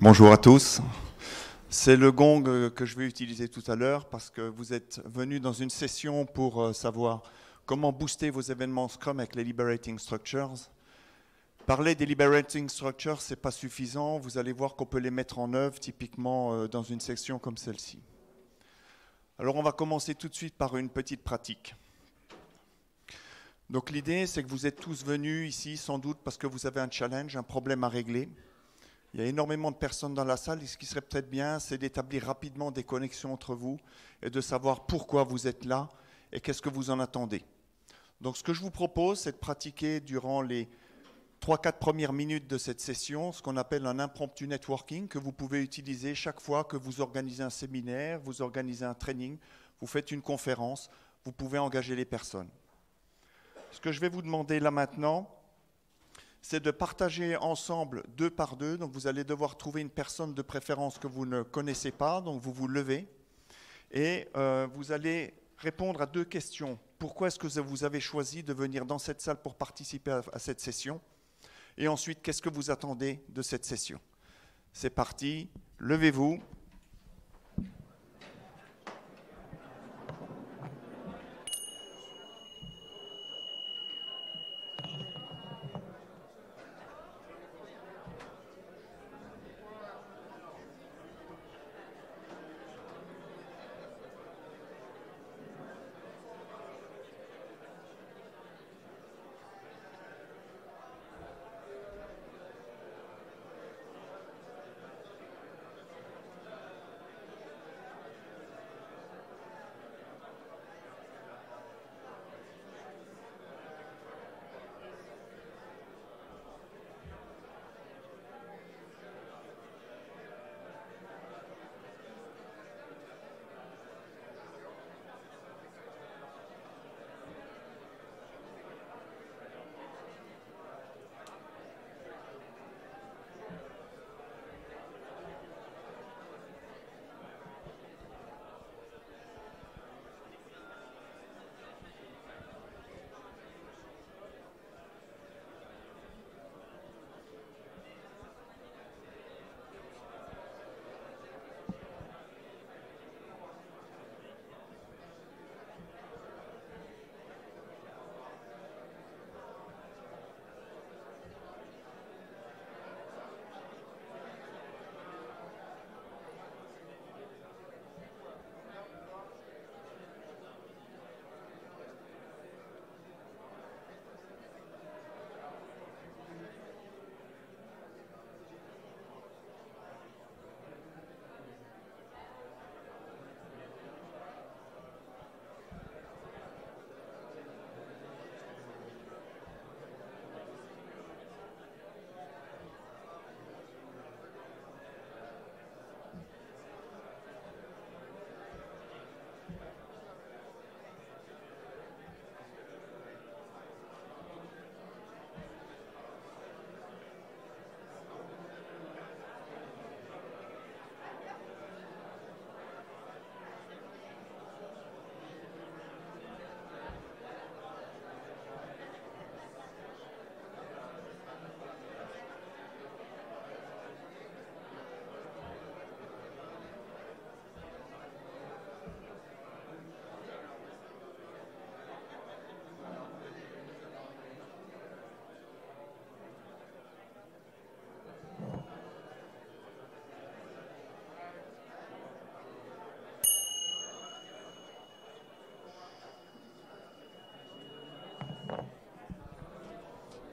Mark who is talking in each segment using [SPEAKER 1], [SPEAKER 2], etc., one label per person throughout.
[SPEAKER 1] Bonjour à tous. C'est le gong que je vais utiliser tout à l'heure parce que vous êtes venus dans une session pour savoir comment booster vos événements Scrum avec les Liberating Structures. Parler des Liberating Structures, ce n'est pas suffisant. Vous allez voir qu'on peut les mettre en œuvre typiquement dans une section comme celle-ci. Alors on va commencer tout de suite par une petite pratique. Donc l'idée, c'est que vous êtes tous venus ici sans doute parce que vous avez un challenge, un problème à régler. Il y a énormément de personnes dans la salle et ce qui serait peut-être bien, c'est d'établir rapidement des connexions entre vous et de savoir pourquoi vous êtes là et qu'est-ce que vous en attendez. Donc ce que je vous propose, c'est de pratiquer durant les 3-4 premières minutes de cette session ce qu'on appelle un impromptu networking que vous pouvez utiliser chaque fois que vous organisez un séminaire, vous organisez un training, vous faites une conférence, vous pouvez engager les personnes. Ce que je vais vous demander là maintenant, c'est de partager ensemble 2 par 2. Donc vous allez devoir trouver une personne de préférence que vous ne connaissez pas, donc vous vous levez et vous allez répondre à 2 questions. Pourquoi est-ce que vous avez choisi de venir dans cette salle pour participer à cette session? Et ensuite, qu'est-ce que vous attendez de cette session? C'est parti, levez-vous.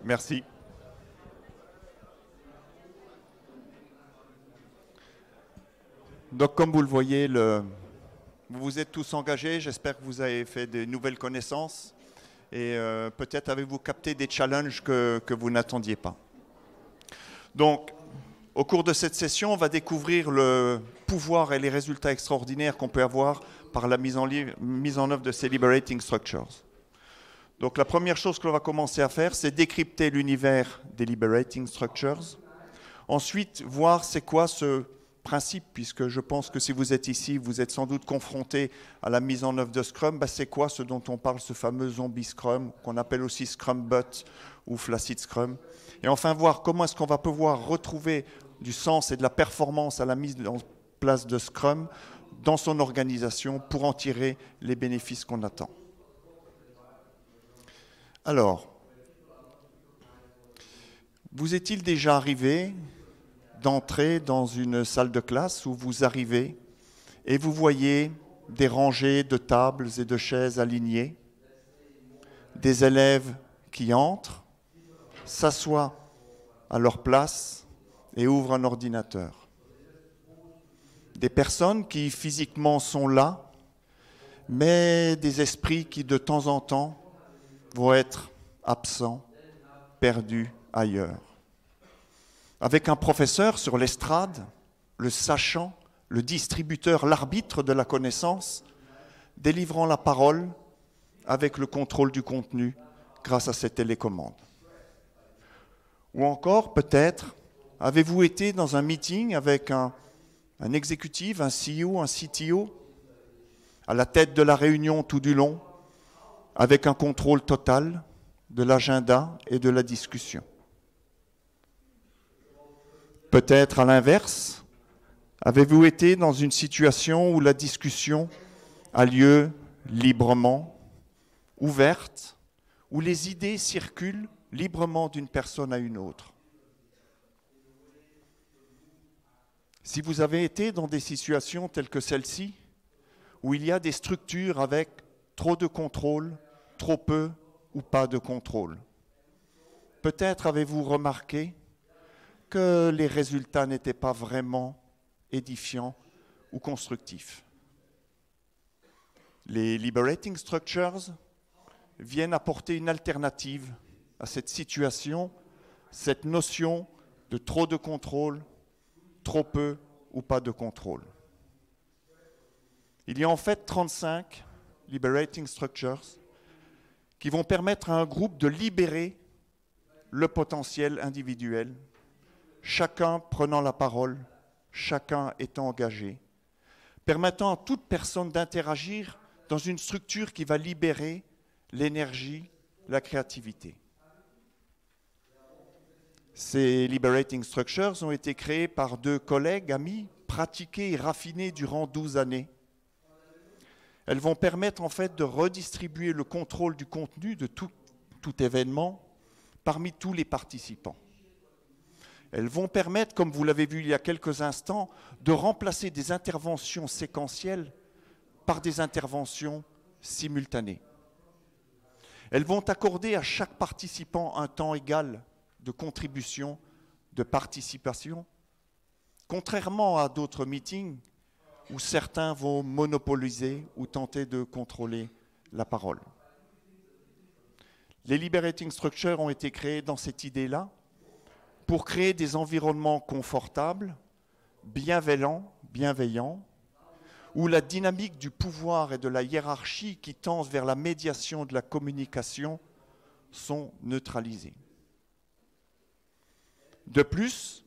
[SPEAKER 1] Merci. Donc, comme vous le voyez, vous vous êtes tous engagés. J'espère que vous avez fait de nouvelles connaissances et peut-être avez-vous capté des challenges que vous n'attendiez pas. Donc, au cours de cette session, on va découvrir le pouvoir et les résultats extraordinaires qu'on peut avoir par la mise en œuvre de ces Liberating Structures. Donc la première chose que l'on va commencer à faire, c'est décrypter l'univers des Liberating Structures. Ensuite, voir c'est quoi ce principe, puisque je pense que si vous êtes ici, vous êtes sans doute confronté à la mise en œuvre de Scrum. C'est quoi ce dont on parle, ce fameux zombie Scrum, qu'on appelle aussi Scrum Bot ou Flaccid Scrum. Et enfin, voir comment est-ce qu'on va pouvoir retrouver du sens et de la performance à la mise en place de Scrum dans son organisation pour en tirer les bénéfices qu'on attend. Alors, vous est-il déjà arrivé d'entrer dans une salle de classe où vous arrivez et vous voyez des rangées de tables et de chaises alignées, des élèves qui entrent, s'assoient à leur place et ouvrent un ordinateur. Des personnes qui physiquement sont là, mais des esprits qui de temps en temps vont être absents, perdus ailleurs. Avec un professeur sur l'estrade, le sachant, le distributeur, l'arbitre de la connaissance, délivrant la parole avec le contrôle du contenu grâce à cette télécommande. Ou encore, peut-être, avez-vous été dans un meeting avec un exécutif, un CEO, un CTO, à la tête de la réunion tout du long, avec un contrôle total de l'agenda et de la discussion. Peut-être à l'inverse, avez-vous été dans une situation où la discussion a lieu librement, ouverte, où les idées circulent librement d'une personne à une autre. Si vous avez été dans des situations telles que celle-ci, où il y a des structures avec trop de contrôle, trop peu ou pas de contrôle, peut-être avez-vous remarqué que les résultats n'étaient pas vraiment édifiants ou constructifs. Les liberating structures viennent apporter une alternative à cette situation, cette notion de trop de contrôle, trop peu ou pas de contrôle. Il y a en fait 35 liberating structures qui vont permettre à un groupe de libérer le potentiel individuel, chacun prenant la parole, chacun étant engagé, permettant à toute personne d'interagir dans une structure qui va libérer l'énergie, la créativité. Ces liberating structures ont été créées par 2 collègues, amis, pratiquées et raffinées durant 12 années. Elles vont permettre en fait de redistribuer le contrôle du contenu de tout événement parmi tous les participants. Elles vont permettre, comme vous l'avez vu il y a quelques instants, de remplacer des interventions séquentielles par des interventions simultanées. Elles vont accorder à chaque participant un temps égal de contribution, de participation, contrairement à d'autres meetings où certains vont monopoliser ou tenter de contrôler la parole. Les liberating structures ont été créées dans cette idée-là pour créer des environnements confortables, bienveillants, où la dynamique du pouvoir et de la hiérarchie qui tend vers la médiation de la communication sont neutralisées. De plus,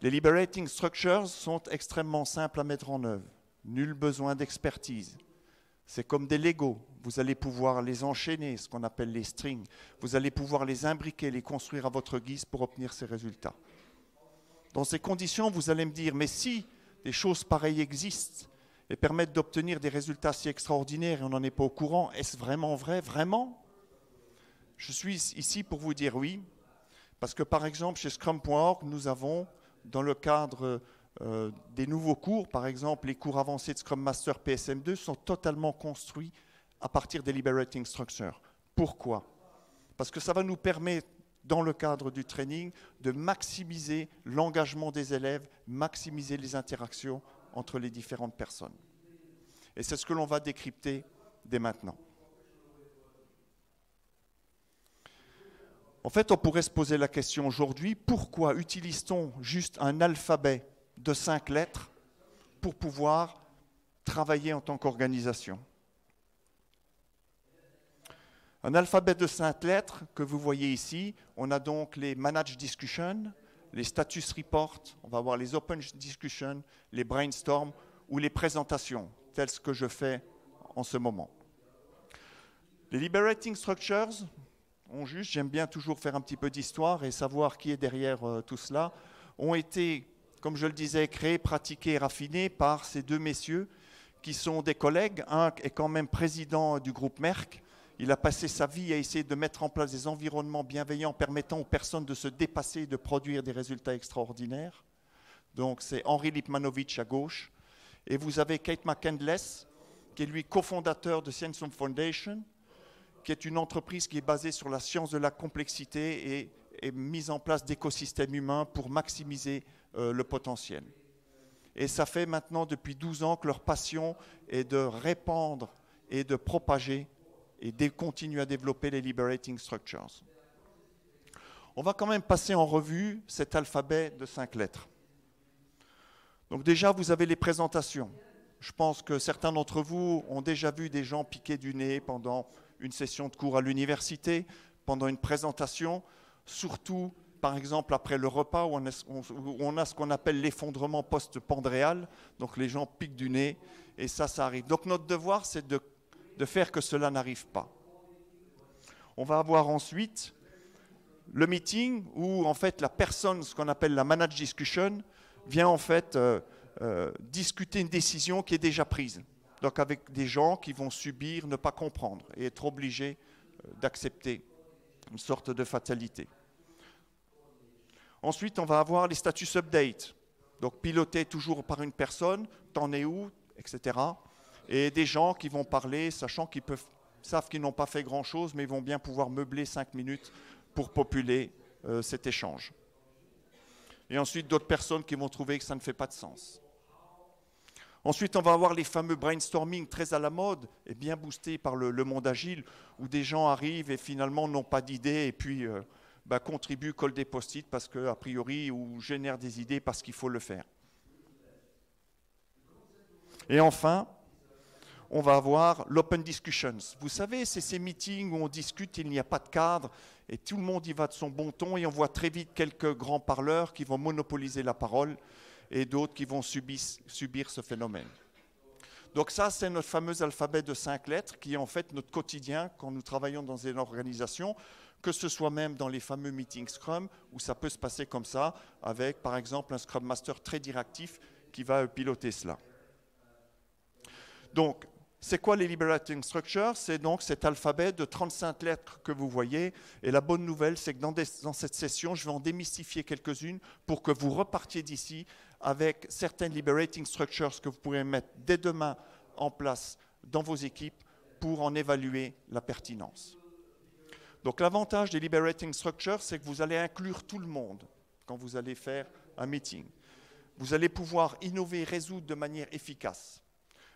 [SPEAKER 1] les liberating structures sont extrêmement simples à mettre en œuvre. Nul besoin d'expertise. C'est comme des Legos. Vous allez pouvoir les enchaîner, ce qu'on appelle les strings. Vous allez pouvoir les imbriquer, les construire à votre guise pour obtenir ces résultats. Dans ces conditions, vous allez me dire, mais si des choses pareilles existent et permettent d'obtenir des résultats si extraordinaires et on n'en est pas au courant, est-ce vraiment vrai? Vraiment? Je suis ici pour vous dire oui, parce que par exemple, chez Scrum.org, nous avons, dans le cadre des nouveaux cours, par exemple, les cours avancés de Scrum Master PSM2 sont totalement construits à partir des liberating structures. Pourquoi? Parce que ça va nous permettre, dans le cadre du training, de maximiser l'engagement des élèves, maximiser les interactions entre les différentes personnes. Et c'est ce que l'on va décrypter dès maintenant. En fait, on pourrait se poser la question aujourd'hui, pourquoi utilise-t-on juste un alphabet de 5 lettres pour pouvoir travailler en tant qu'organisation? Un alphabet de 5 lettres que vous voyez ici, on a donc les managed discussions, les status reports, on va avoir les open discussions, les brainstorms ou les présentations, telles ce que je fais en ce moment. Les liberating structures, j'aime bien toujours faire un petit peu d'histoire et savoir qui est derrière tout cela, ont été, comme je le disais, créés, pratiqués et raffinés par ces deux messieurs qui sont des collègues. Un est quand même président du groupe Merck. Il a passé sa vie à essayer de mettre en place des environnements bienveillants permettant aux personnes de se dépasser et de produire des résultats extraordinaires. Donc c'est Henri Lipmanovitch à gauche. Et vous avez Kate McCandless, qui est lui cofondateur de Scienceum Foundation, qui est une entreprise qui est basée sur la science de la complexité et mise en place d'écosystèmes humains pour maximiser le potentiel. Et ça fait maintenant depuis 12 ans que leur passion est de répandre et de propager et de continuer à développer les Liberating Structures. On va quand même passer en revue cet alphabet de 5 lettres. Donc déjà, vous avez les présentations. Je pense que certains d'entre vous ont déjà vu des gens piquer du nez pendant une session de cours à l'université, pendant une présentation, surtout par exemple après le repas où on a ce qu'on appelle l'effondrement post-pandréal, donc les gens piquent du nez et ça arrive. Donc notre devoir, c'est de faire que cela n'arrive pas. On va avoir ensuite le meeting où en fait la personne, ce qu'on appelle la managed discussion, vient en fait discuter une décision qui est déjà prise. Donc avec des gens qui vont subir, ne pas comprendre et être obligés d'accepter une sorte de fatalité. Ensuite, on va avoir les status updates, donc pilotés toujours par une personne, t'en es où, etc. Et des gens qui vont parler, sachant qu'ils savent qu'ils n'ont pas fait grand-chose, mais ils vont bien pouvoir meubler 5 minutes pour populer cet échange. Et ensuite, d'autres personnes qui vont trouver que ça ne fait pas de sens. Ensuite, on va avoir les fameux brainstorming très à la mode et bien boostés par le monde agile, où des gens arrivent et finalement n'ont pas d'idées et puis contribuent, collent des post-it parce qu'a priori, ou génèrent des idées parce qu'il faut le faire. Et enfin, on va avoir l'open discussions. Vous savez, c'est ces meetings où on discute, il n'y a pas de cadre, et tout le monde y va de son bon ton, et on voit très vite quelques grands parleurs qui vont monopoliser la parole, et d'autres qui vont subir ce phénomène. Donc ça, c'est notre fameux alphabet de 5 lettres, qui est en fait notre quotidien quand nous travaillons dans une organisation, que ce soit même dans les fameux meetings Scrum, où ça peut se passer comme ça, avec par exemple un Scrum Master très directif qui va piloter cela. Donc, c'est quoi les Liberating Structures? C'est donc cet alphabet de 35 lettres que vous voyez. Et la bonne nouvelle, c'est que dans cette session, je vais en démystifier quelques-unes pour que vous repartiez d'ici avec certaines Liberating Structures que vous pourrez mettre dès demain en place dans vos équipes pour en évaluer la pertinence. Donc l'avantage des Liberating Structures, c'est que vous allez inclure tout le monde quand vous allez faire un meeting. Vous allez pouvoir innover et résoudre de manière efficace.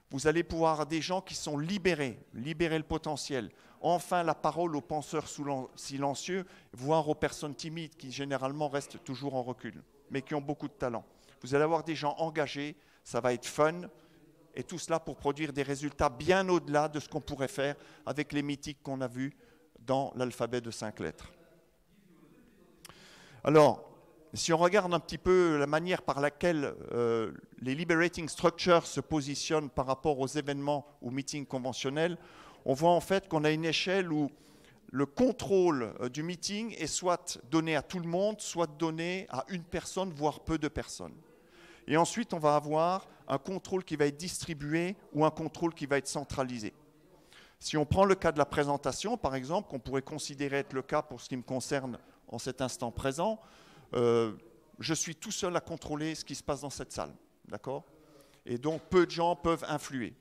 [SPEAKER 1] Vous allez pouvoir avoir des gens qui sont libérer le potentiel. Enfin, la parole aux penseurs silencieux, voire aux personnes timides qui généralement restent toujours en recul, mais qui ont beaucoup de talent. Vous allez avoir des gens engagés, ça va être fun, et tout cela pour produire des résultats bien au-delà de ce qu'on pourrait faire avec les mythiques qu'on a vus dans l'alphabet de 5 lettres. Alors, si on regarde un petit peu la manière par laquelle les Liberating Structures se positionnent par rapport aux événements ou meetings conventionnels, on voit en fait qu'on a une échelle où le contrôle du meeting est soit donné à tout le monde, soit donné à une personne, voire peu de personnes. Et ensuite, on va avoir un contrôle qui va être distribué ou un contrôle qui va être centralisé. Si on prend le cas de la présentation, par exemple, qu'on pourrait considérer être le cas pour ce qui me concerne en cet instant présent, je suis tout seul à contrôler ce qui se passe dans cette salle, d'accord? Et donc, peu de gens peuvent influer.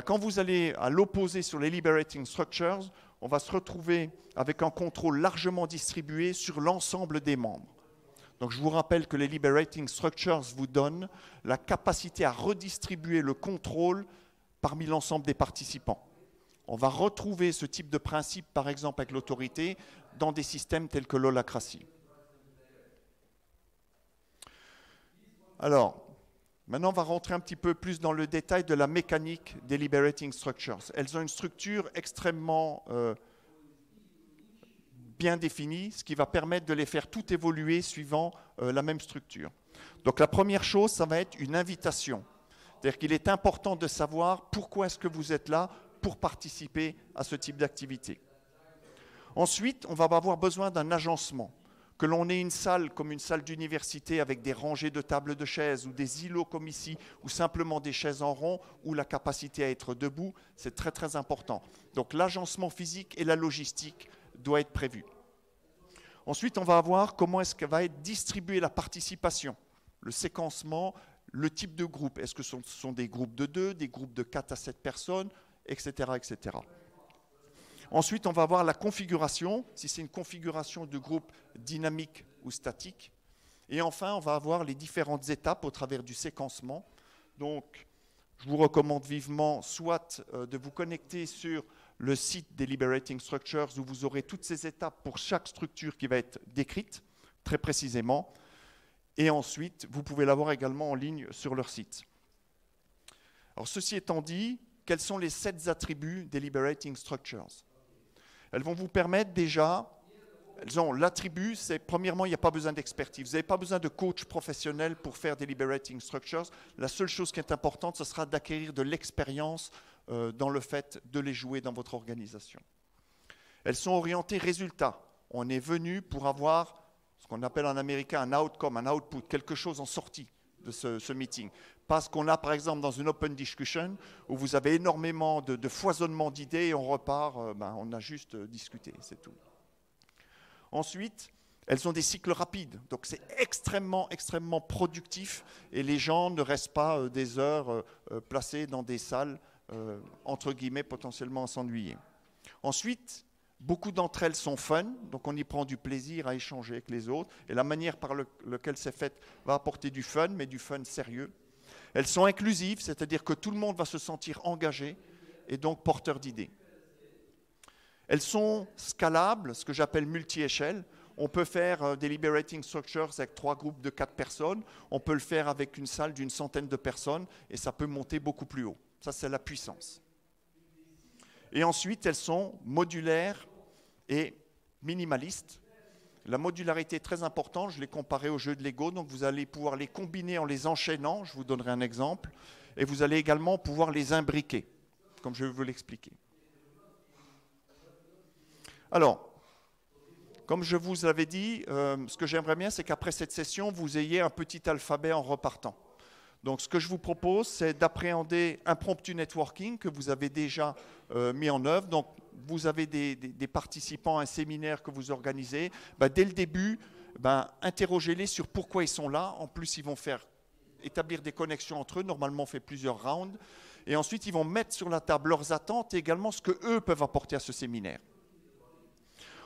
[SPEAKER 1] Quand vous allez à l'opposé sur les Liberating Structures, on va se retrouver avec un contrôle largement distribué sur l'ensemble des membres. Donc, je vous rappelle que les Liberating Structures vous donnent la capacité à redistribuer le contrôle parmi l'ensemble des participants. On va retrouver ce type de principe, par exemple avec l'autorité, dans des systèmes tels que l'holacratie. Alors, maintenant, on va rentrer un petit peu plus dans le détail de la mécanique des Liberating Structures. Elles ont une structure extrêmement bien définie, ce qui va permettre de les faire toutes évoluer suivant la même structure. Donc, la première chose, ça va être une invitation. C'est-à-dire qu'il est important de savoir pourquoi est-ce que vous êtes là pour participer à ce type d'activité. Ensuite, on va avoir besoin d'un agencement. Que l'on ait une salle comme une salle d'université avec des rangées de tables de chaises ou des îlots comme ici, ou simplement des chaises en rond, ou la capacité à être debout, c'est très très important. Donc l'agencement physique et la logistique doivent être prévus. Ensuite, on va voir comment est-ce que va être distribuée la participation, le séquencement, le type de groupe. Est-ce que ce sont des groupes de 2, des groupes de 4 à 7 personnes, etc., etc. Ensuite, on va voir la configuration, si c'est une configuration de groupe dynamique ou statique. Et enfin, on va avoir les différentes étapes au travers du séquencement. Donc, je vous recommande vivement soit de vous connecter sur le site des Liberating Structures où vous aurez toutes ces étapes pour chaque structure qui va être décrite très précisément. Et ensuite, vous pouvez l'avoir également en ligne sur leur site. Alors, ceci étant dit, quels sont les 7 attributs des Liberating Structures? Elles vont vous permettre déjà, elles ont l'attribut, c'est premièrement, il n'y a pas besoin d'expertise. Vous n'avez pas besoin de coach professionnel pour faire des Liberating Structures. La seule chose qui est importante, ce sera d'acquérir de l'expérience dans le fait de les jouer dans votre organisation. Elles sont orientées résultats. On est venu pour avoir ce qu'on appelle en américain un outcome, un output, quelque chose en sortie de ce meeting. Parce qu'on a, par exemple, dans une open discussion, où vous avez énormément de foisonnement d'idées et on repart, on a juste discuté, c'est tout. Ensuite, elles ont des cycles rapides, donc c'est extrêmement, extrêmement productif et les gens ne restent pas des heures placés dans des salles, entre guillemets, potentiellement à s'ennuyer. Ensuite, beaucoup d'entre elles sont fun, donc on y prend du plaisir à échanger avec les autres et la manière par laquelle c'est fait va apporter du fun, mais du fun sérieux. Elles sont inclusives, c'est-à-dire que tout le monde va se sentir engagé et donc porteur d'idées. Elles sont scalables, ce que j'appelle multi-échelle. On peut faire des Liberating Structures avec 3 groupes de 4 personnes. On peut le faire avec une salle d'une centaine de personnes et ça peut monter beaucoup plus haut. Ça, c'est la puissance. Et ensuite, elles sont modulaires et minimalistes. La modularité est très importante, je l'ai comparée au jeu de Lego, donc vous allez pouvoir les combiner en les enchaînant, je vous donnerai un exemple, et vous allez également pouvoir les imbriquer, comme je vais vous l'expliquer. Alors, comme je vous l'avais dit, ce que j'aimerais bien, c'est qu'après cette session, vous ayez un petit alphabet en repartant. Donc, ce que je vous propose, c'est d'appréhender Impromptu Networking que vous avez déjà mis en œuvre. Donc, vous avez des participants à un séminaire que vous organisez. Dès le début, interrogez-les sur pourquoi ils sont là. En plus, ils vont établir des connexions entre eux. Normalement, on fait plusieurs rounds. Et ensuite, ils vont mettre sur la table leurs attentes et également ce qu'eux peuvent apporter à ce séminaire.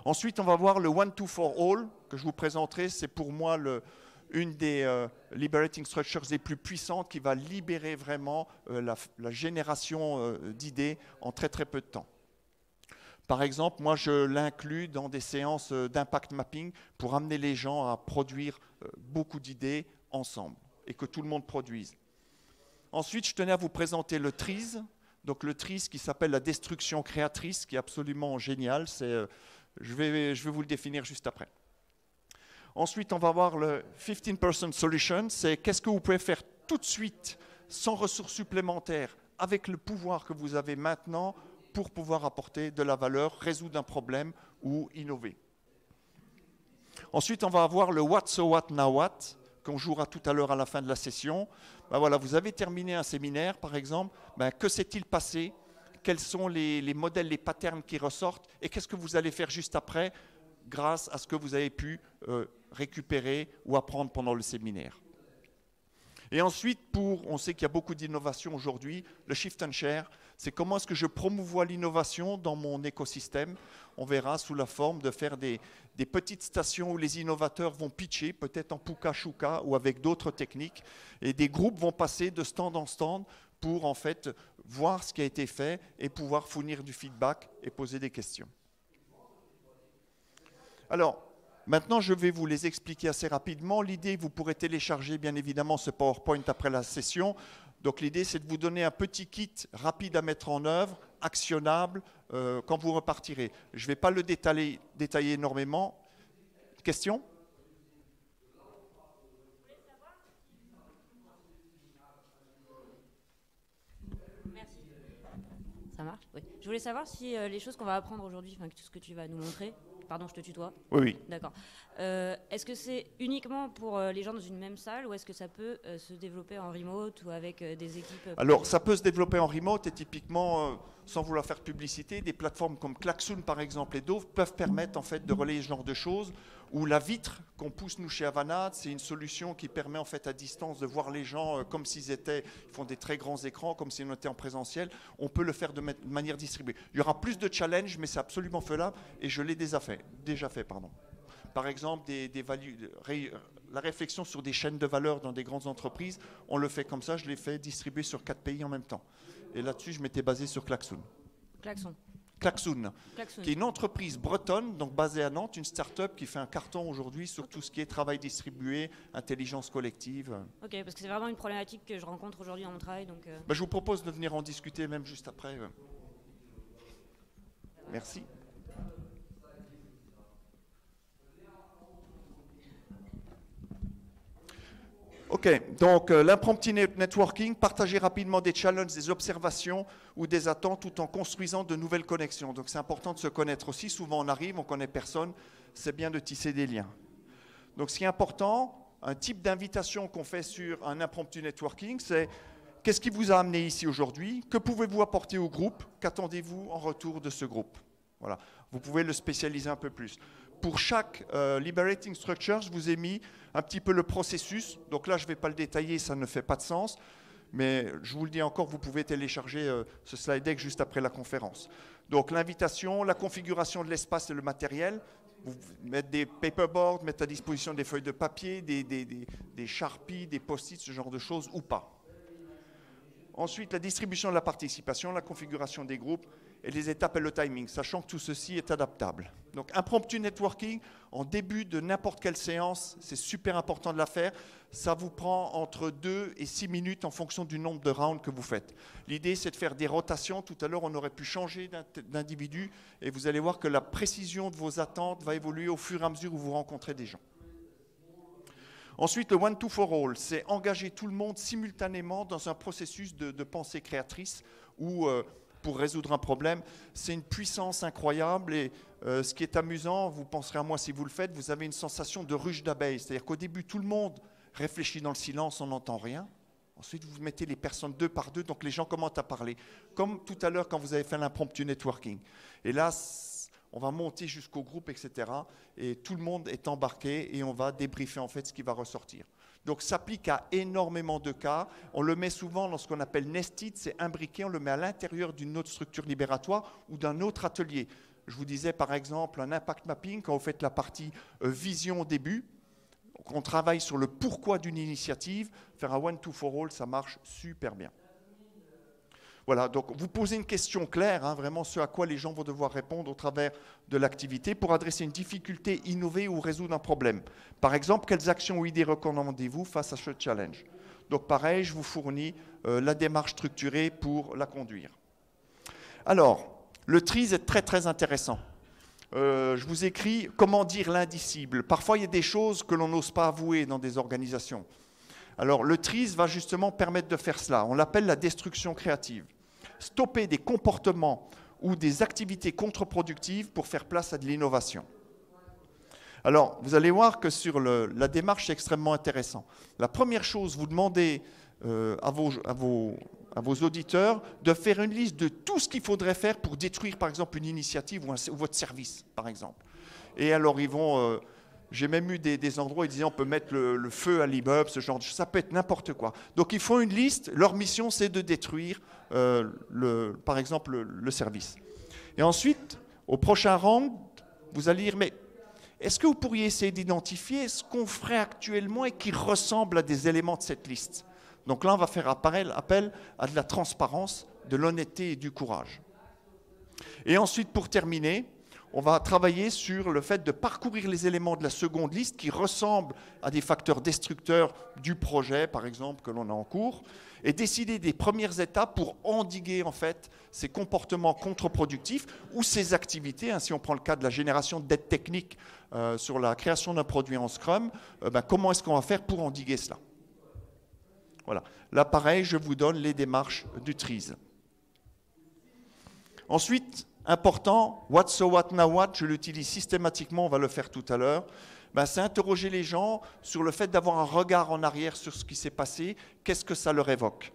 [SPEAKER 1] Ensuite, on va voir le One, Two, For All que je vous présenterai. C'est pour moi une des Liberating Structures les plus puissantes qui va libérer vraiment la génération d'idées en très très peu de temps. Par exemple, moi je l'inclus dans des séances d'impact mapping pour amener les gens à produire beaucoup d'idées ensemble et que tout le monde produise. Ensuite, je tenais à vous présenter le TRIZ. Donc le TRIZ qui s'appelle la destruction créatrice, qui est absolument génial. Je vais vous le définir juste après. Ensuite, on va voir le 15% Solution. C'est qu'est-ce que vous pouvez faire tout de suite, sans ressources supplémentaires, avec le pouvoir que vous avez maintenant pour pouvoir apporter de la valeur, résoudre un problème ou innover. Ensuite, on va avoir le What, So What, Now What, qu'on jouera tout à l'heure à la fin de la session. Voilà, vous avez terminé un séminaire, par exemple. Que s'est-il passé? Quels sont les modèles, les patterns qui ressortent? Et qu'est-ce que vous allez faire juste après, grâce à ce que vous avez pu récupérer ou apprendre pendant le séminaire. Et ensuite, on sait qu'il y a beaucoup d'innovation aujourd'hui, le Shift and Share, c'est comment est-ce que je promouvois l'innovation dans mon écosystème. On verra sous la forme de faire des petites stations où les innovateurs vont pitcher, peut-être en puka-shuka ou avec d'autres techniques, et des groupes vont passer de stand en stand pour en fait voir ce qui a été fait et pouvoir fournir du feedback et poser des questions. Alors, maintenant, je vais vous les expliquer assez rapidement. L'idée, vous pourrez télécharger bien évidemment ce PowerPoint après la session. Donc l'idée, c'est de vous donner un petit kit rapide à mettre en œuvre, actionnable, quand vous repartirez. Je ne vais pas le détailler énormément. Question ?
[SPEAKER 2] Merci. Ça marche ? Oui. Je voulais savoir si les choses qu'on va apprendre aujourd'hui, tout ce que tu vas nous montrer, Pardon, je te tutoie.
[SPEAKER 1] Oui, oui.
[SPEAKER 2] D'accord. Est-ce que c'est uniquement pour les gens dans une même salle ou est-ce que ça peut se développer en remote ou avec des équipes
[SPEAKER 1] Alors, ça peut se développer en remote et typiquement, sans vouloir faire publicité, des plateformes comme Klaxoon par exemple et d'autres peuvent permettre en fait de relayer ce genre de choses. Ou la vitre qu'on pousse nous chez Avanade, c'est une solution qui permet en fait à distance de voir les gens comme s'ils font des très grands écrans, comme si on était en présentiel. On peut le faire de manière distribuée. Il y aura plus de challenges, mais c'est absolument faisable et je l'ai déjà fait. Par exemple, la réflexion sur des chaînes de valeur dans des grandes entreprises, on le fait comme ça, je l'ai fait distribuer sur 4 pays en même temps. Et là-dessus, je m'étais basé sur Klaxoon. Klaxoon, qui est une entreprise bretonne, donc basée à Nantes, une start-up qui fait un carton aujourd'hui sur tout ce qui est travail distribué, intelligence collective.
[SPEAKER 2] Ok, parce que c'est vraiment une problématique que je rencontre aujourd'hui dans mon travail. Donc
[SPEAKER 1] je vous propose de venir en discuter même juste après. Merci. Ok, donc l'impromptu networking, partager rapidement des challenges, des observations ou des attentes tout en construisant de nouvelles connexions. Donc c'est important de se connaître aussi. Souvent on arrive, on ne connaît personne, c'est bien de tisser des liens. Donc ce qui est important, un type d'invitation qu'on fait sur un impromptu networking, c'est qu'est-ce qui vous a amené ici aujourd'hui? Que pouvez-vous apporter au groupe? Qu'attendez-vous en retour de ce groupe? Voilà, vous pouvez le spécialiser un peu plus. Pour chaque Liberating Structure, je vous ai mis un petit peu le processus. Donc là, je ne vais pas le détailler, ça ne fait pas de sens. Mais je vous le dis encore, vous pouvez télécharger ce slide deck juste après la conférence. Donc l'invitation, la configuration de l'espace et le matériel. Vous mettez des paperboards, mettre à disposition des feuilles de papier, des Sharpies, des post-it, ce genre de choses, ou pas. Ensuite, la distribution de la participation, la configuration des groupes et les étapes et le timing, sachant que tout ceci est adaptable. Donc, impromptu networking, en début de n'importe quelle séance, c'est super important de la faire. Ça vous prend entre 2 et 6 minutes en fonction du nombre de rounds que vous faites. L'idée, c'est de faire des rotations. Tout à l'heure, on aurait pu changer d'individu et vous allez voir que la précision de vos attentes va évoluer au fur et à mesure où vous rencontrez des gens. Ensuite, le one to for all, c'est engager tout le monde simultanément dans un processus de pensée créatrice où, pour résoudre un problème, c'est une puissance incroyable et ce qui est amusant, vous penserez à moi si vous le faites, vous avez une sensation de ruche d'abeilles, c'est-à-dire qu'au début, tout le monde réfléchit dans le silence, on n'entend rien. Ensuite, vous mettez les personnes 2 par 2, donc les gens commencent à parler, comme tout à l'heure quand vous avez fait l'impromptu networking. Et là, on va monter jusqu'au groupe, etc. Et tout le monde est embarqué et on va débriefer en fait ce qui va ressortir. Donc, ça s'applique à énormément de cas. On le met souvent dans ce qu'on appelle nested, c'est imbriqué, on le met à l'intérieur d'une autre structure libératoire ou d'un autre atelier. Je vous disais par exemple un impact mapping, quand vous faites la partie vision au début, on travaille sur le pourquoi d'une initiative, faire un one to for all, ça marche super bien. Voilà, donc vous posez une question claire, hein, vraiment ce à quoi les gens vont devoir répondre au travers de l'activité pour adresser une difficulté, innover ou résoudre un problème. Par exemple, quelles actions ou idées recommandez-vous face à ce challenge? Donc pareil, je vous fournis la démarche structurée pour la conduire. Alors, le TRIZ est très très intéressant. Je vous écris comment dire l'indicible. Parfois, il y a des choses que l'on n'ose pas avouer dans des organisations. Alors, le TRIZ va justement permettre de faire cela. On l'appelle la destruction créative. Stopper des comportements ou des activités contre-productives pour faire place à de l'innovation. Alors, vous allez voir que sur la démarche, c'est extrêmement intéressant. La première chose, vous demandez à vos auditeurs de faire une liste de tout ce qu'il faudrait faire pour détruire, par exemple, une initiative ou votre service, par exemple. Et alors, ils vont... J'ai même eu des endroits où ils disaient on peut mettre le feu à l'immeuble, ce genre de choses. Ça peut être n'importe quoi. Donc ils font une liste. Leur mission, c'est de détruire, par exemple, le service. Et ensuite, au prochain round, vous allez dire mais est-ce que vous pourriez essayer d'identifier ce qu'on ferait actuellement et qui ressemble à des éléments de cette liste? Donc là, on va faire appel à de la transparence, de l'honnêteté et du courage. Et ensuite, pour terminer, on va travailler sur le fait de parcourir les éléments de la seconde liste qui ressemblent à des facteurs destructeurs du projet, par exemple, que l'on a en cours, et décider des premières étapes pour endiguer en fait ces comportements contre-productifs ou ces activités. Si on prend le cas de la génération d'aides techniques sur la création d'un produit en Scrum, comment est-ce qu'on va faire pour endiguer cela? Voilà. Là, pareil, je vous donne les démarches du TRIZ. Ensuite, important, what so what now what, je l'utilise systématiquement, on va le faire tout à l'heure, ben, c'est interroger les gens sur le fait d'avoir un regard en arrière sur ce qui s'est passé, qu'est-ce que ça leur évoque.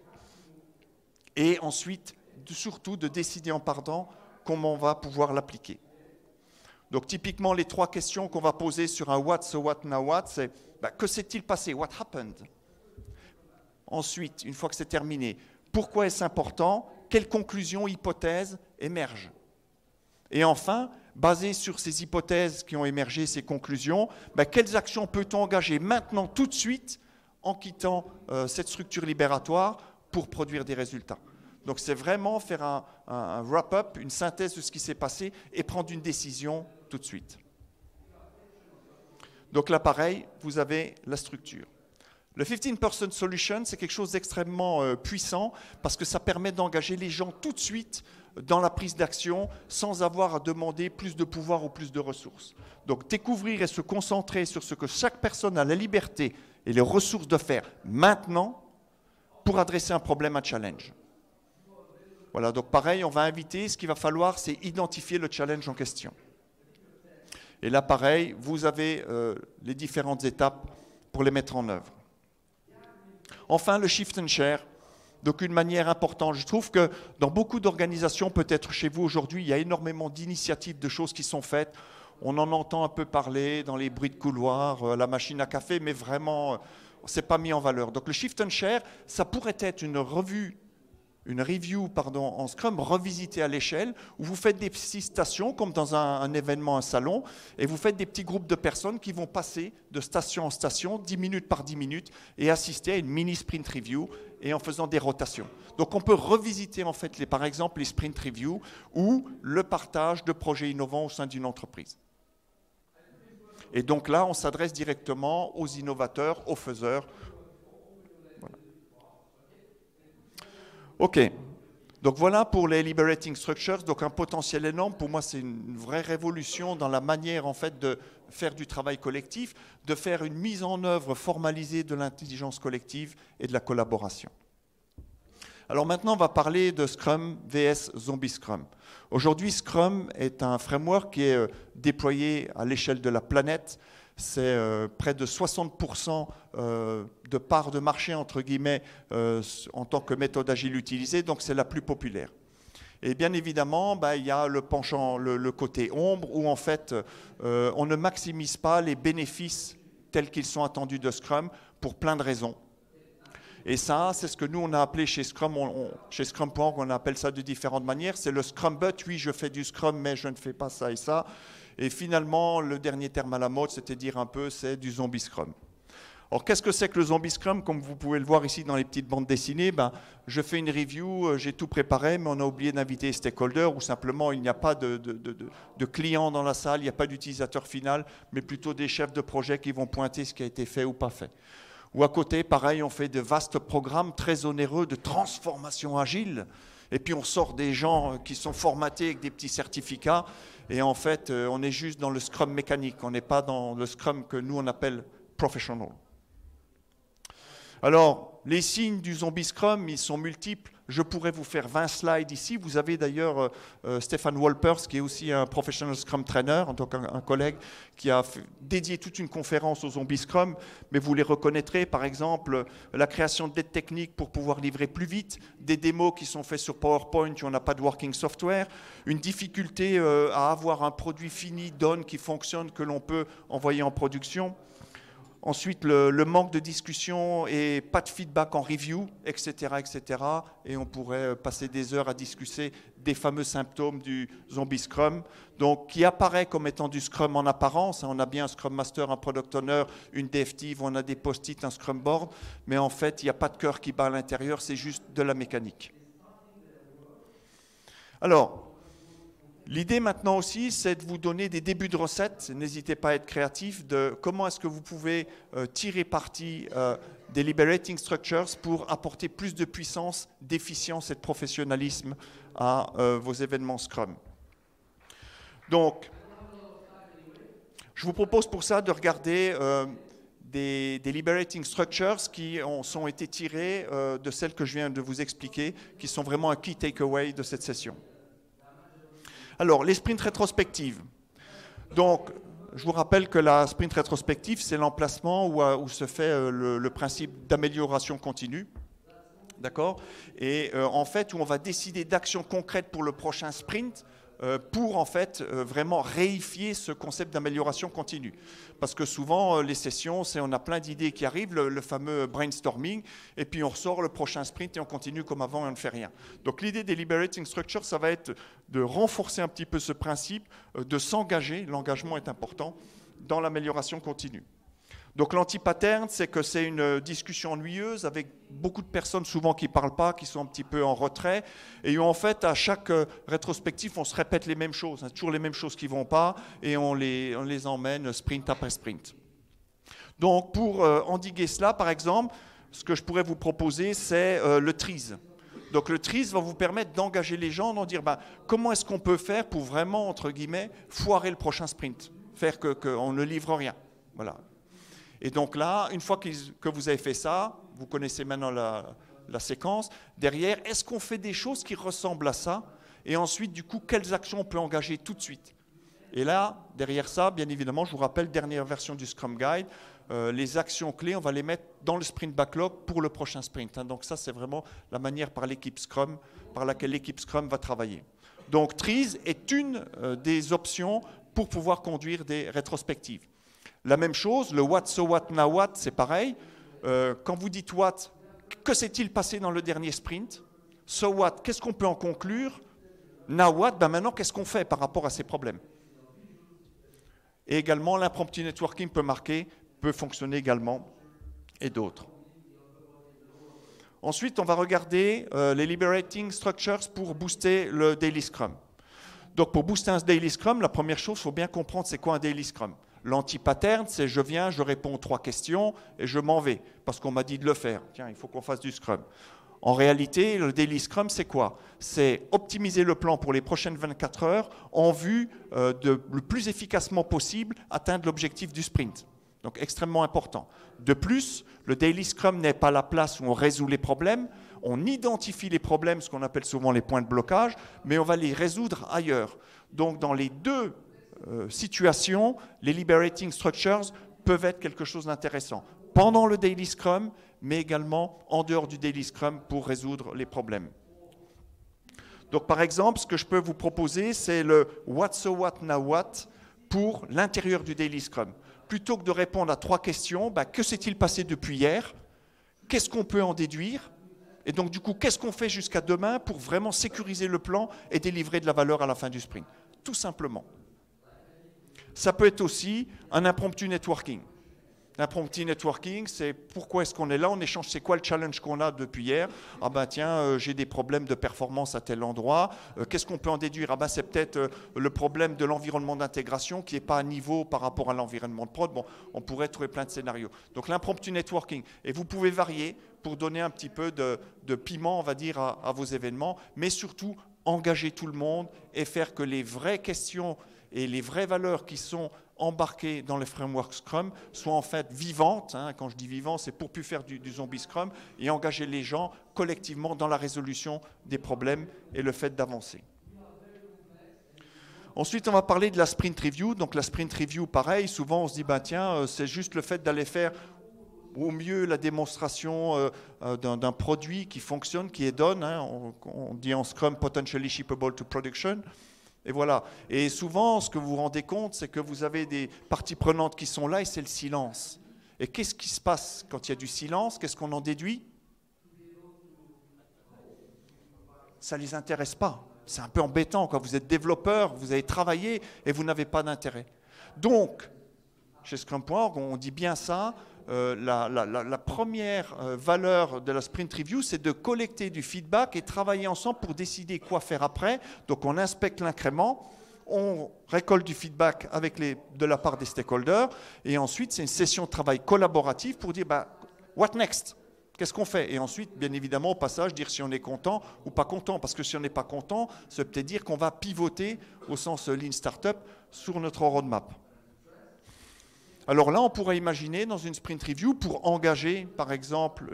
[SPEAKER 1] Et ensuite, surtout, de décider en partant comment on va pouvoir l'appliquer. Donc typiquement, les 3 questions qu'on va poser sur un what so what now what, c'est ben, que s'est-il passé, what happened. Ensuite, une fois que c'est terminé, pourquoi est-ce important, quelles conclusions, hypothèses émergent. Et enfin, basé sur ces hypothèses qui ont émergé, ces conclusions, ben, quelles actions peut-on engager maintenant, tout de suite, en quittant cette structure libératoire pour produire des résultats. Donc c'est vraiment faire un wrap-up, une synthèse de ce qui s'est passé et prendre une décision tout de suite. Donc là, pareil, vous avez la structure. Le 15% Solution, c'est quelque chose d'extrêmement puissant parce que ça permet d'engager les gens tout de suite dans la prise d'action sans avoir à demander plus de pouvoir ou plus de ressources. Donc découvrir et se concentrer sur ce que chaque personne a la liberté et les ressources de faire maintenant pour adresser un problème, un challenge. Voilà, donc pareil, on va inviter, ce qu'il va falloir, c'est identifier le challenge en question. Et là, pareil, vous avez les différentes étapes pour les mettre en œuvre. Enfin, le shift and share. Donc une manière importante. Je trouve que dans beaucoup d'organisations, peut-être chez vous aujourd'hui, il y a énormément d'initiatives, de choses qui sont faites. On en entend un peu parler dans les bruits de couloir, la machine à café, mais vraiment, ce n'est pas mis en valeur. Donc le shift and share, ça pourrait être une review en Scrum revisitée à l'échelle, où vous faites des petites stations, comme dans un événement, un salon, et vous faites des petits groupes de personnes qui vont passer de station en station, 10 minutes par 10 minutes, et assister à une mini sprint review, et en faisant des rotations. Donc on peut revisiter en fait, par exemple, les sprint reviews, ou le partage de projets innovants au sein d'une entreprise. Et donc là, on s'adresse directement aux innovateurs, aux faiseurs. Voilà. OK. Donc voilà pour les Liberating Structures, donc un potentiel énorme. Pour moi, c'est une vraie révolution dans la manière en fait de faire du travail collectif, de faire une mise en œuvre formalisée de l'intelligence collective et de la collaboration. Alors maintenant, on va parler de Scrum vs Zombie Scrum. Aujourd'hui, Scrum est un framework qui est déployé à l'échelle de la planète. C'est près de 60% de part de marché, entre guillemets, en tant que méthode agile utilisée, donc c'est la plus populaire. Et bien évidemment, il y a le penchant, le côté ombre, où en fait, on ne maximise pas les bénéfices tels qu'ils sont attendus de Scrum pour plein de raisons. Et ça, c'est ce que nous, on a appelé chez Scrum, chez Scrum.org, on appelle ça de différentes manières. C'est le Scrum But. Oui, je fais du Scrum, mais je ne fais pas ça et ça. Et finalement, le dernier terme à la mode, c'était dire un peu, c'est du Zombie Scrum. Alors, qu'est-ce que c'est que le Zombie Scrum? Comme vous pouvez le voir ici dans les petites bandes dessinées, je fais une review, j'ai tout préparé, mais on a oublié d'inviter les stakeholders, ou simplement, il n'y a pas de clients dans la salle, il n'y a pas d'utilisateur final, mais plutôt des chefs de projet qui vont pointer ce qui a été fait ou pas fait. Ou à côté, pareil, on fait de vastes programmes très onéreux de transformation agile. Et puis on sort des gens qui sont formatés avec des petits certificats. Et en fait, on est juste dans le Scrum mécanique. On n'est pas dans le Scrum que nous, on appelle professional. Alors, les signes du Zombie Scrum, ils sont multiples. Je pourrais vous faire 20 slides ici. Vous avez d'ailleurs Stéphane Wolpers, qui est aussi un professional Scrum trainer, donc un collègue qui a dédié toute une conférence au Zombie Scrum. Mais vous les reconnaîtrez, par exemple, la création d'aides techniques pour pouvoir livrer plus vite, des démos qui sont faites sur PowerPoint où on n'a pas de working software, une difficulté à avoir un produit fini, done, qui fonctionne, que l'on peut envoyer en production. Ensuite, le manque de discussion et pas de feedback en review, etc., etc. Et on pourrait passer des heures à discuter des fameux symptômes du Zombie Scrum, donc qui apparaît comme étant du Scrum en apparence. On a bien un Scrum Master, un Product Owner, une Dev Team, on a des post-it, un Scrum Board, mais en fait, il n'y a pas de cœur qui bat à l'intérieur, c'est juste de la mécanique. Alors, l'idée maintenant aussi, c'est de vous donner des débuts de recettes. N'hésitez pas à être créatif de comment est-ce que vous pouvez tirer parti des Liberating Structures pour apporter plus de puissance, d'efficience et de professionnalisme à vos événements Scrum. Donc, je vous propose pour ça de regarder des Liberating Structures qui ont été tirées de celles que je viens de vous expliquer, qui sont vraiment un key takeaway de cette session. Alors, les sprints rétrospectives. Donc, je vous rappelle que la sprint rétrospective, c'est l'emplacement où se fait le principe d'amélioration continue. D'accord? Et en fait, où on va décider d'actions concrètes pour le prochain sprint pour en fait vraiment réifier ce concept d'amélioration continue. Parce que souvent, les sessions, on a plein d'idées qui arrivent, le fameux brainstorming, et puis on ressort le prochain sprint et on continue comme avant et on ne fait rien. Donc l'idée des Liberating Structures, ça va être de renforcer un petit peu ce principe, de s'engager, l'engagement est important, dans l'amélioration continue. Donc l'anti-pattern, c'est que c'est une discussion ennuyeuse avec beaucoup de personnes souvent qui ne parlent pas, qui sont un petit peu en retrait, et où en fait à chaque rétrospective, on se répète les mêmes choses, toujours les mêmes choses qui ne vont pas, et on les emmène sprint après sprint. Donc pour endiguer cela, par exemple, ce que je pourrais vous proposer, c'est le TRIZ. Donc le TRIZ va vous permettre d'engager les gens, d'en dire comment est-ce qu'on peut faire pour vraiment, entre guillemets, foirer le prochain sprint, faire qu'on ne livre rien. Voilà. Et donc là, une fois que vous avez fait ça, vous connaissez maintenant la séquence, derrière, est-ce qu'on fait des choses qui ressemblent à ça? Et ensuite, du coup, quelles actions on peut engager tout de suite? Et là, derrière ça, bien évidemment, je vous rappelle, dernière version du Scrum Guide, les actions clés, on va les mettre dans le sprint backlog pour le prochain sprint. Donc ça, c'est vraiment la manière par laquelle l'équipe Scrum va travailler. Donc TRIZ est une des options pour pouvoir conduire des rétrospectives. La même chose, le what, so what, now what, c'est pareil. Quand vous dites what, que s'est-il passé dans le dernier sprint? So what, qu'est-ce qu'on peut en conclure? Now what, maintenant, qu'est-ce qu'on fait par rapport à ces problèmes? Et également, l'impromptu networking peut fonctionner également, et d'autres. Ensuite, on va regarder les liberating structures pour booster le daily scrum. Donc, pour booster un daily scrum, la première chose, il faut bien comprendre c'est quoi un daily scrum. L'anti-pattern, c'est je viens, je réponds aux 3 questions et je m'en vais parce qu'on m'a dit de le faire. Tiens, il faut qu'on fasse du Scrum. En réalité, le Daily Scrum, c'est quoi? C'est optimiser le plan pour les prochaines 24 heures en vue de le plus efficacement possible atteindre l'objectif du sprint. Donc, extrêmement important. De plus, le Daily Scrum n'est pas la place où on résout les problèmes. On identifie les problèmes, ce qu'on appelle souvent les points de blocage, mais on va les résoudre ailleurs. Donc, dans les deux situations, les liberating structures peuvent être quelque chose d'intéressant pendant le Daily Scrum, mais également en dehors du Daily Scrum pour résoudre les problèmes. Donc par exemple, ce que je peux vous proposer, c'est le what, so what, now what pour l'intérieur du Daily Scrum. Plutôt que de répondre à 3 questions, que s'est-il passé depuis hier? Qu'est-ce qu'on peut en déduire? Et donc du coup, qu'est-ce qu'on fait jusqu'à demain pour vraiment sécuriser le plan et délivrer de la valeur à la fin du sprint? Tout simplement. Ça peut être aussi un impromptu networking. L'impromptu networking, c'est pourquoi est-ce qu'on est là, on échange, c'est quoi le challenge qu'on a depuis hier? Ah ben tiens, j'ai des problèmes de performance à tel endroit. Qu'est-ce qu'on peut en déduire? Ah ben c'est peut-être le problème de l'environnement d'intégration qui n'est pas à niveau par rapport à l'environnement de prod. Bon, on pourrait trouver plein de scénarios. Donc l'impromptu networking. Et vous pouvez varier pour donner un petit peu de piment, on va dire, à vos événements, mais surtout engager tout le monde et faire que les vraies questions et les vraies valeurs qui sont embarquées dans les frameworks Scrum soient en fait vivantes. Quand je dis vivant, c'est pour plus faire du zombie Scrum et engager les gens collectivement dans la résolution des problèmes et le fait d'avancer. Ensuite, on va parler de la sprint review. Donc la sprint review, pareil, souvent on se dit, tiens, c'est juste le fait d'aller faire au mieux la démonstration d'un produit qui fonctionne, qui est done. On dit en Scrum, potentially shippable to production. Et voilà. Et souvent, ce que vous vous rendez compte, c'est que vous avez des parties prenantes qui sont là et c'est le silence. Et qu'est-ce qui se passe quand il y a du silence? Qu'est-ce qu'on en déduit? Ça ne les intéresse pas. C'est un peu embêtant quand vous êtes développeur, vous avez travaillé et vous n'avez pas d'intérêt. Donc, chez Scrum.org, on dit bien ça. La première valeur de la sprint review, c'est de collecter du feedback et travailler ensemble pour décider quoi faire après. Donc on inspecte l'incrément, on récolte du feedback de la part des stakeholders et ensuite c'est une session de travail collaborative pour dire what next? Qu'est-ce qu'on fait? Et ensuite, bien évidemment, au passage, dire si on est content ou pas content. Parce que si on n'est pas content, ça veut peut-être dire qu'on va pivoter au sens Lean Startup sur notre roadmap. Alors là, on pourrait imaginer dans une sprint review pour engager, par exemple,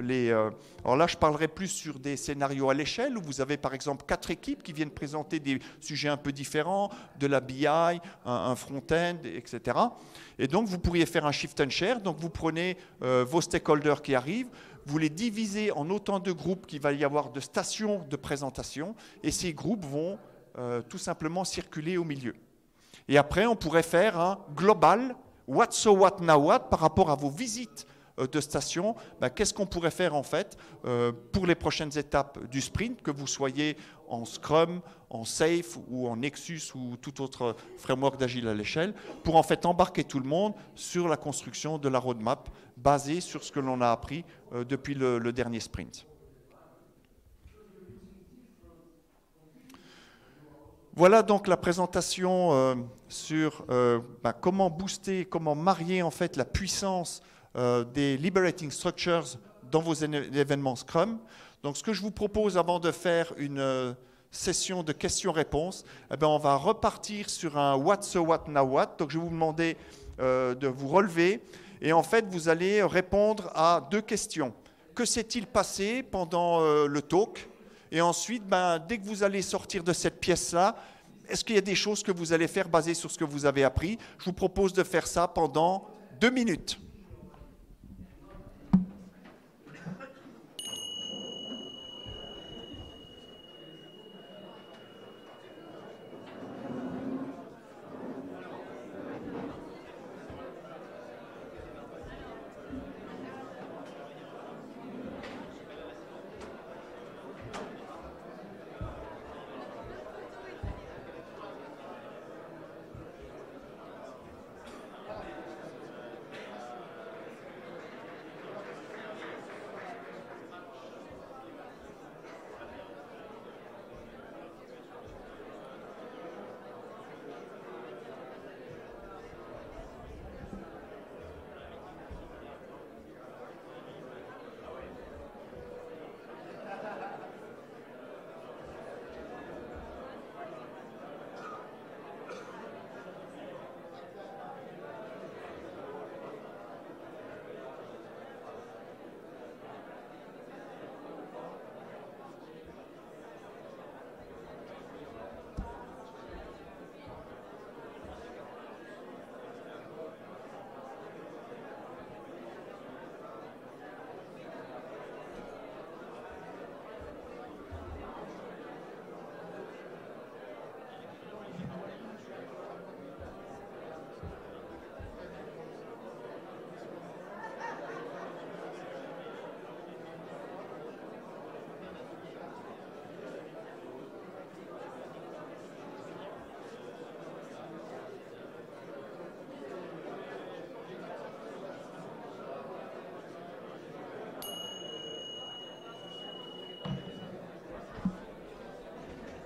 [SPEAKER 1] alors là, je parlerai plus sur des scénarios à l'échelle où vous avez, par exemple, 4 équipes qui viennent présenter des sujets un peu différents, de la BI, un front-end, etc. Et donc, vous pourriez faire un shift and share. Donc, vous prenez vos stakeholders qui arrivent, vous les divisez en autant de groupes qu'il va y avoir de stations de présentation, et ces groupes vont tout simplement circuler au milieu. Et après, on pourrait faire un global what so what now what par rapport à vos visites de station. Qu'est-ce qu'on pourrait faire en fait pour les prochaines étapes du sprint, que vous soyez en Scrum, en Safe ou en Nexus ou tout autre framework d'agile à l'échelle, pour en fait embarquer tout le monde sur la construction de la roadmap basée sur ce que l'on a appris depuis le dernier sprint. Voilà donc la présentation sur comment booster, comment marier en fait la puissance des Liberating Structures dans vos événements Scrum. Donc ce que je vous propose avant de faire une session de questions-réponses, on va repartir sur un what so what now what. Donc je vais vous demander de vous relever et en fait vous allez répondre à 2 questions. Que s'est-il passé pendant le talk ? Et ensuite, dès que vous allez sortir de cette pièce-là, est-ce qu'il y a des choses que vous allez faire basées sur ce que vous avez appris ? Je vous propose de faire ça pendant 2 minutes.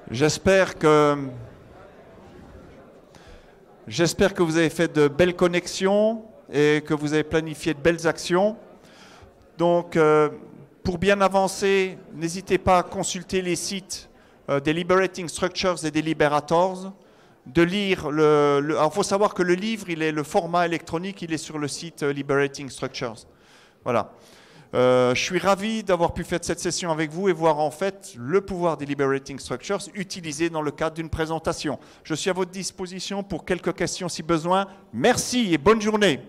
[SPEAKER 1] J'espère que vous avez fait de belles connexions et que vous avez planifié de belles actions. Donc, pour bien avancer, n'hésitez pas à consulter les sites des Liberating Structures et des Liberators, de lire alors, il faut savoir que le livre, le format électronique, il est sur le site Liberating Structures. Voilà. Je suis ravi d'avoir pu faire cette session avec vous et voir en fait le pouvoir des Liberating Structures utilisé dans le cadre d'une présentation. Je suis à votre disposition pour quelques questions si besoin. Merci et bonne journée.